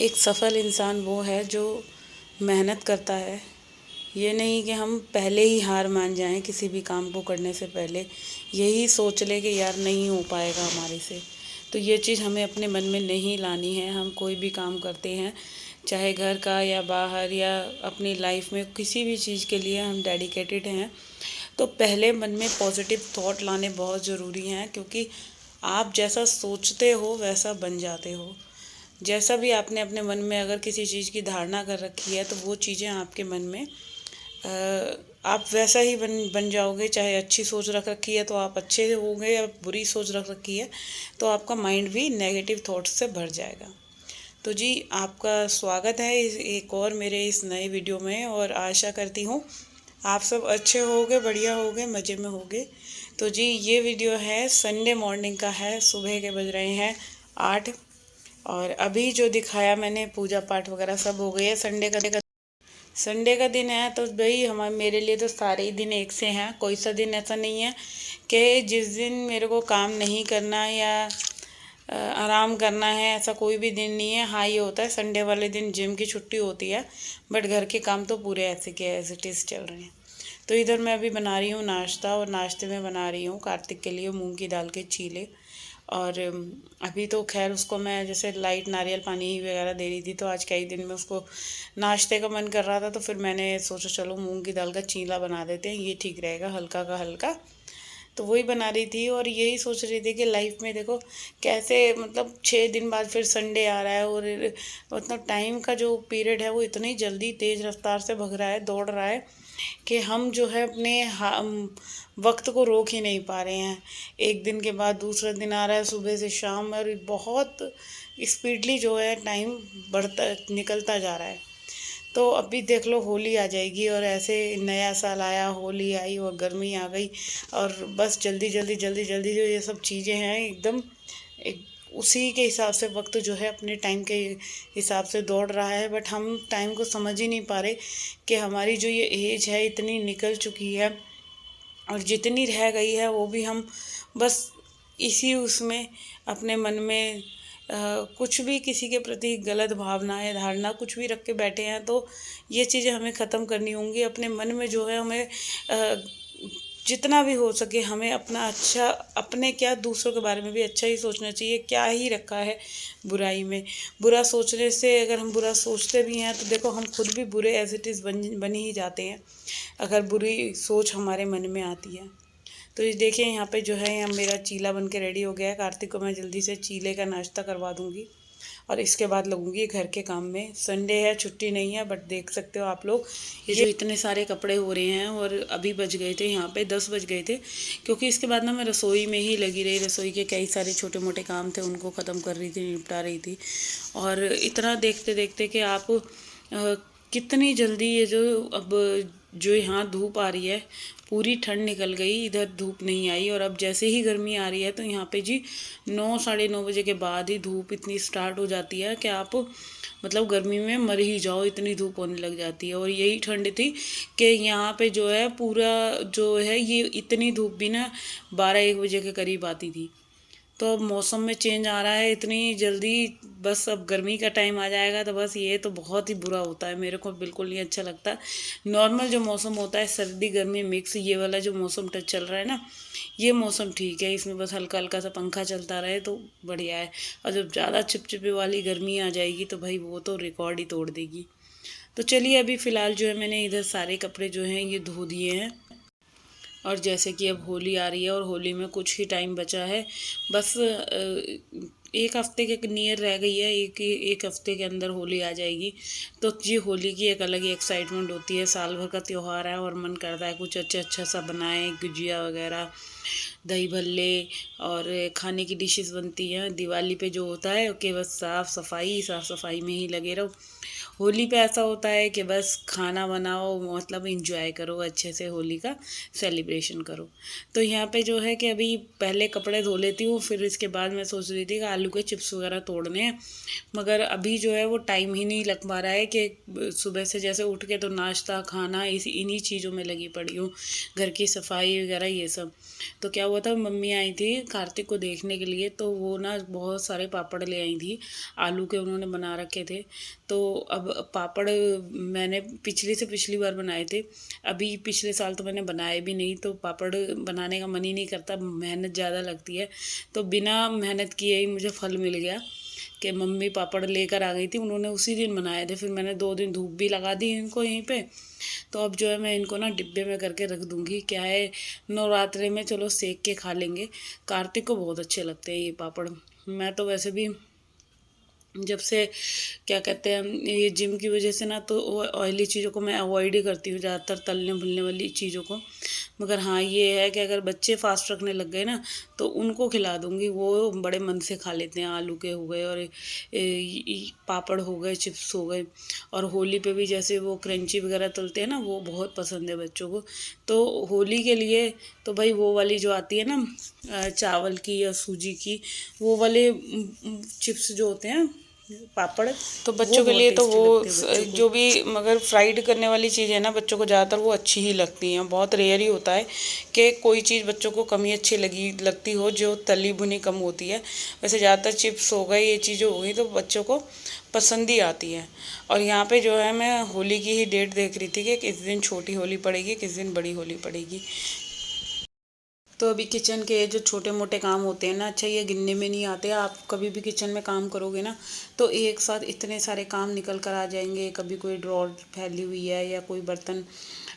एक सफल इंसान वो है जो मेहनत करता है। ये नहीं कि हम पहले ही हार मान जाएं किसी भी काम को करने से पहले, यही सोच ले कि यार नहीं हो पाएगा हमारे से। तो ये चीज़ हमें अपने मन में नहीं लानी है। हम कोई भी काम करते हैं, चाहे घर का या बाहर या अपनी लाइफ में किसी भी चीज़ के लिए हम डेडिकेटेड हैं, तो पहले मन में पॉजिटिव थॉट लाने बहुत ज़रूरी हैं, क्योंकि आप जैसा सोचते हो वैसा बन जाते हो। जैसा भी आपने अपने मन में अगर किसी चीज़ की धारणा कर रखी है, तो वो चीज़ें आपके मन में आप वैसा ही बन जाओगे। चाहे अच्छी सोच रख रखी है तो आप अच्छे होंगे, या बुरी सोच रख रखी है तो आपका माइंड भी नेगेटिव थॉट्स से भर जाएगा। तो जी, आपका स्वागत है एक और मेरे इस नए वीडियो में, और आशा करती हूँ आप सब अच्छे होगे, बढ़िया होगे, मज़े में होगे। तो जी, ये वीडियो है संडे मॉर्निंग का है। सुबह के बज रहे हैं 8, और अभी जो दिखाया मैंने पूजा पाठ वगैरह सब हो गई है। संडे का दिन है तो भाई हमारे मेरे लिए तो सारे ही दिन एक से हैं। कोई सा दिन ऐसा नहीं है कि जिस दिन मेरे को काम नहीं करना या आराम करना है, ऐसा कोई भी दिन नहीं है। हाँ, ये होता है संडे वाले दिन जिम की छुट्टी होती है, बट घर के काम तो पूरे ऐसे के एज इट इज़ चल रहे हैं। तो इधर मैं अभी बना रही हूँ नाश्ता, और नाश्ते में बना रही हूँ कार्तिक के लिए मूंग की दाल के चीले। और अभी तो खैर उसको मैं जैसे लाइट नारियल पानी वगैरह दे रही थी, तो आज कई दिन में उसको नाश्ते का मन कर रहा था, तो फिर मैंने सोचा चलो मूंग की दाल का चीला बना देते हैं, ये ठीक रहेगा, हल्का का हल्का। तो वही बना रही थी, और यही सोच रही थी कि लाइफ में देखो कैसे, मतलब 6 दिन बाद फिर संडे आ रहा है, और मतलब टाइम का जो पीरियड है वो इतनी जल्दी तेज़ रफ्तार से भग रहा है, दौड़ रहा है, कि हम जो है अपने वक्त को रोक ही नहीं पा रहे हैं। एक दिन के बाद दूसरा दिन आ रहा है, सुबह से शाम, और बहुत स्पीडली जो है टाइम बढ़ता निकलता जा रहा है। तो अभी देख लो होली आ जाएगी, और ऐसे नया साल आया, होली आई और गर्मी आ गई, और बस जल्दी जल्दी जल्दी जल्दी जो ये सब चीज़ें हैं एकदम एक उसी के हिसाब से वक्त जो है अपने टाइम के हिसाब से दौड़ रहा है। बट हम टाइम को समझ ही नहीं पा रहे कि हमारी जो ये एज है इतनी निकल चुकी है, और जितनी रह गई है वो भी हम बस इसी उसमें अपने मन में कुछ भी किसी के प्रति गलत भावनाएं धारणा कुछ भी रख के बैठे हैं। तो ये चीज़ें हमें ख़त्म करनी होंगी। अपने मन में जो है हमें जितना भी हो सके हमें अपना अच्छा, अपने क्या दूसरों के बारे में भी अच्छा ही सोचना चाहिए। क्या ही रखा है बुराई में? बुरा सोचने से, अगर हम बुरा सोचते भी हैं तो देखो हम खुद भी बुरे एज इट इज़ बन ही जाते हैं, अगर बुरी सोच हमारे मन में आती है। तो ये देखिए यहाँ पे जो है, यहाँ मेरा चीला बन के रेडी हो गया है। कार्तिक को मैं जल्दी से चीले का नाश्ता करवा दूँगी, और इसके बाद लगूंगी घर के काम में। संडे है, छुट्टी नहीं है, बट देख सकते हो आप लोग ये जो इतने सारे कपड़े हो रहे हैं। और अभी बज गए थे यहाँ पे 10 बज गए थे, क्योंकि इसके बाद ना मैं रसोई में ही लगी रही। रसोई के कई सारे छोटे मोटे काम थे, उनको ख़त्म कर रही थी, निपटा रही थी। और इतना देखते देखते कि आप कितनी जल्दी ये जो अब जो यहाँ धूप आ रही है, पूरी ठंड निकल गई, इधर धूप नहीं आई। और अब जैसे ही गर्मी आ रही है तो यहाँ पे जी 9 साढ़े 9 बजे के बाद ही धूप इतनी स्टार्ट हो जाती है कि आप मतलब गर्मी में मर ही जाओ, इतनी धूप होने लग जाती है। और यही ठंड थी कि यहाँ पे जो है पूरा जो है ये इतनी धूप भी ना 12-1 बजे के करीब आती थी। तो अब मौसम में चेंज आ रहा है इतनी जल्दी, बस अब गर्मी का टाइम आ जाएगा तो बस ये तो बहुत ही बुरा होता है। मेरे को बिल्कुल नहीं अच्छा लगता। नॉर्मल जो मौसम होता है, सर्दी गर्मी मिक्स, ये वाला जो मौसम चल रहा है ना, ये मौसम ठीक है। इसमें बस हल्का हल्का सा पंखा चलता रहे तो बढ़िया है। और जब ज़्यादा चिपचिपी वाली गर्मी आ जाएगी तो भाई वो तो रिकॉर्ड ही तोड़ देगी। तो चलिए, अभी फ़िलहाल जो है मैंने इधर सारे कपड़े जो हैं ये धो दिए हैं। और जैसे कि अब होली आ रही है, और होली में कुछ ही टाइम बचा है, बस एक हफ्ते के नियर रह गई है। एक हफ्ते के अंदर होली आ जाएगी। तो ये होली की एक अलग ही एक्साइटमेंट होती है। साल भर का त्यौहार है और मन करता है कुछ अच्छा अच्छा सा बनाएं, गुजिया वगैरह, दही भल्ले, और खाने की डिशेस बनती हैं। दिवाली पे जो होता है कि बस साफ़ सफाई में ही लगे रहो। होली पे ऐसा होता है कि बस खाना बनाओ, मतलब एंजॉय करो, अच्छे से होली का सेलिब्रेशन करो। तो यहाँ पे जो है कि अभी पहले कपड़े धो लेती हूँ, फिर इसके बाद मैं सोच रही थी कि आलू के चिप्स वगैरह तोड़ने हैं, मगर अभी जो है वो टाइम ही नहीं लग पा रहा है कि सुबह से जैसे उठ के तो नाश्ता खाना इन्हीं चीज़ों में लगी पड़ी हूँ, घर की सफाई वगैरह ये सब। तो क्या हुआ था, मम्मी आई थी कार्तिक को देखने के लिए, तो वो ना बहुत सारे पापड़ ले आई थी, आलू के उन्होंने बना रखे थे। तो अब पापड़ मैंने पिछली से पिछली बार बनाए थे, अभी पिछले साल तो मैंने बनाए भी नहीं, तो पापड़ बनाने का मन ही नहीं करता, मेहनत ज़्यादा लगती है। तो बिना मेहनत किए ही मुझे फल मिल गया कि मम्मी पापड़ लेकर आ गई थी, उन्होंने उसी दिन बनाए थे, फिर मैंने 2 दिन धूप भी लगा दी इनको यहीं पे। तो अब जो है मैं इनको ना डिब्बे में करके रख दूँगी, क्या है नवरात्रे में चलो सेक के खा लेंगे। कार्तिक को बहुत अच्छे लगते हैं ये पापड़। मैं तो वैसे भी जब से क्या कहते हैं ये जिम की वजह से ना, तो ऑयली चीज़ों को मैं अवॉइड ही करती हूँ, ज़्यादातर तलने भुनने वाली चीज़ों को। मगर हाँ ये है कि अगर बच्चे फास्ट रखने लग गए ना, तो उनको खिला दूँगी, वो बड़े मन से खा लेते हैं। आलू के हो गए, और पापड़ हो गए, चिप्स हो गए, और होली पे भी जैसे वो क्रंची वगैरह तलते हैं ना, वो बहुत पसंद है बच्चों को। तो होली के लिए तो भाई वो वाली जो आती है ना चावल की या सूजी की, वो वाले चिप्स जो होते हैं पापड़, तो बच्चों के लिए तो वो जो भी मगर फ्राइड करने वाली चीज़ है ना, बच्चों को ज़्यादातर वो अच्छी ही लगती हैं। बहुत रेयर ही होता है कि कोई चीज़ बच्चों को कम ही अच्छी लगती हो जो तली भुनी कम होती है। वैसे ज़्यादातर चिप्स हो गए, ये चीज़ें हो गई, तो बच्चों को पसंद ही आती है। और यहाँ पे जो है मैं होली की ही डेट देख रही थी कि किस दिन छोटी होली पड़ेगी, किस दिन बड़ी होली पड़ेगी। तो अभी किचन के जो छोटे मोटे काम होते हैं ना, अच्छा ये गिनने में नहीं आते। आप कभी भी किचन में काम करोगे ना, तो एक साथ इतने सारे काम निकल कर आ जाएंगे। कभी कोई ड्रॉर फैली हुई है, या कोई बर्तन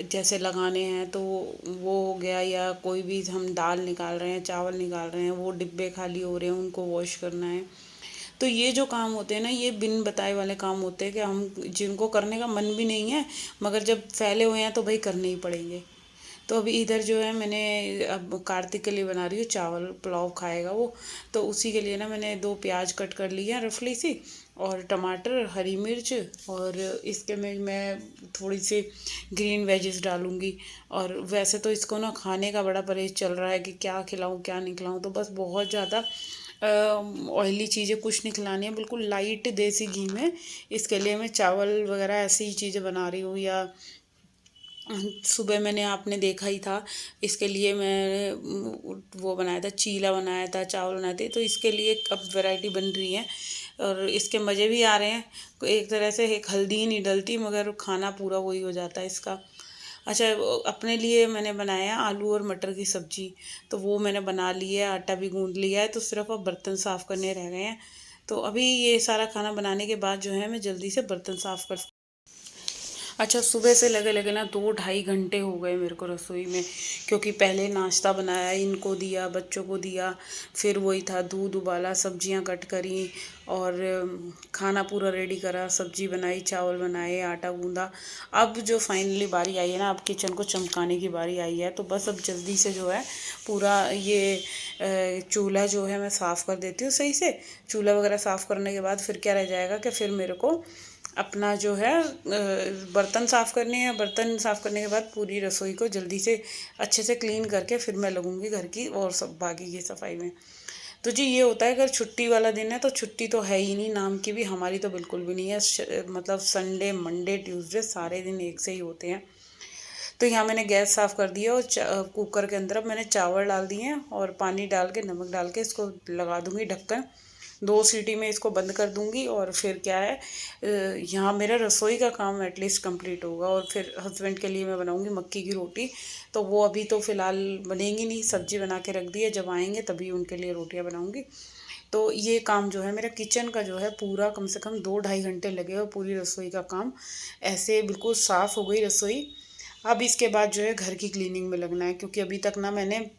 जैसे लगाने हैं तो वो हो गया, या कोई भी हम दाल निकाल रहे हैं, चावल निकाल रहे हैं, वो डिब्बे खाली हो रहे हैं, उनको वॉश करना है। तो ये जो काम होते हैं ना, ये बिन बताए वाले काम होते हैं कि हम जिनको करने का मन भी नहीं है, मगर जब फैले हुए हैं तो भाई करने ही पड़ेंगे। तो अभी इधर जो है मैंने अब कार्तिक के लिए बना रही हूँ चावल, पुलाव खाएगा वो। तो उसी के लिए ना मैंने 2 प्याज कट कर लिए हैं रफली सी, और टमाटर, हरी मिर्च, और इसके में मैं थोड़ी सी ग्रीन वेजेस डालूँगी। और वैसे तो इसको ना खाने का बड़ा परहेज चल रहा है कि क्या खिलाऊँ क्या नहीं खिलाऊँ, तो बस बहुत ज़्यादा ऑयली चीज़ें कुछ नहीं खिलानी है, बिल्कुल लाइट देसी घी में। इसके लिए मैं चावल वगैरह ऐसी ही चीज़ें बना रही हूँ। या सुबह मैंने आपने देखा ही था, इसके लिए मैं वो बनाया था, चीला बनाया था, चावल बनाए थे। तो इसके लिए अब वैरायटी बन रही है, और इसके मज़े भी आ रहे हैं। एक तरह से एक हल्दी ही नहीं डलती, मगर खाना पूरा वही हो जाता है इसका। अच्छा अपने लिए मैंने बनाया आलू और मटर की सब्ज़ी, तो वो मैंने बना ली है, आटा भी गूँध लिया है, तो सिर्फ अब बर्तन साफ़ करने रह गए हैं। तो अभी ये सारा खाना बनाने के बाद जो है मैं जल्दी से बर्तन साफ़ कर। अच्छा सुबह से लगे लगे ना 2 ढाई घंटे हो गए मेरे को रसोई में, क्योंकि पहले नाश्ता बनाया, इनको दिया, बच्चों को दिया, फिर वही था दूध उबाला, सब्जियां कट करी, और खाना पूरा रेडी करा, सब्जी बनाई, चावल बनाए, आटा गूंदा। अब जो फाइनली बारी आई है ना, अब किचन को चमकाने की बारी आई है, तो बस अब जल्दी से जो है पूरा ये चूल्हा जो है मैं साफ़ कर देती हूँ सही से। चूल्हा वगैरह साफ़ करने के बाद फिर क्या रह जाएगा कि फिर मेरे को अपना जो है बर्तन साफ़ करने हैं। बर्तन साफ़ करने के बाद पूरी रसोई को जल्दी से अच्छे से क्लीन करके फिर मैं लगूंगी घर की और सब बाकी की सफाई में। तो जी ये होता है, अगर छुट्टी वाला दिन है तो छुट्टी तो है ही नहीं, नाम की भी हमारी तो बिल्कुल भी नहीं है। मतलब संडे मंडे ट्यूसडे सारे दिन एक से ही होते हैं। तो यहाँ मैंने गैस साफ़ कर दिया, और कुकर के अंदर अब मैंने चावल डाल दिए हैं, और पानी डाल के नमक डाल के इसको लगा दूँगी ढक्कन। 2 सीटी में इसको बंद कर दूँगी, और फिर क्या है यहाँ मेरा रसोई का काम एटलीस्ट कंप्लीट होगा। और फिर हस्बैंड के लिए मैं बनाऊँगी मक्की की रोटी। तो वो अभी तो फ़िलहाल बनेंगी नहीं, सब्ज़ी बना के रख दी है, जब आएँगे तभी उनके लिए रोटियाँ बनाऊँगी। तो ये काम जो है मेरा किचन का जो है पूरा कम से कम 2 ढाई घंटे लगे, और पूरी रसोई का काम ऐसे बिल्कुल साफ़ हो गई रसोई। अब इसके बाद जो है घर की क्लीनिंग में लगना है, क्योंकि अभी तक ना मैंने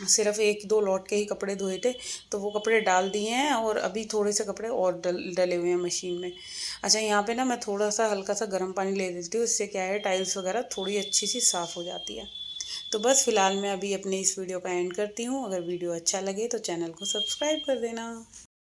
सिर्फ 1-2 लौट के ही कपड़े धोए थे, तो वो कपड़े डाल दिए हैं, और अभी थोड़े से कपड़े और डले हुए हैं मशीन में। अच्छा यहाँ पे ना मैं थोड़ा सा हल्का सा गर्म पानी ले देती हूँ, इससे क्या है टाइल्स वगैरह थोड़ी अच्छी सी साफ़ हो जाती है। तो बस फिलहाल मैं अभी अपने इस वीडियो का एंड करती हूँ। अगर वीडियो अच्छा लगे तो चैनल को सब्सक्राइब कर देना।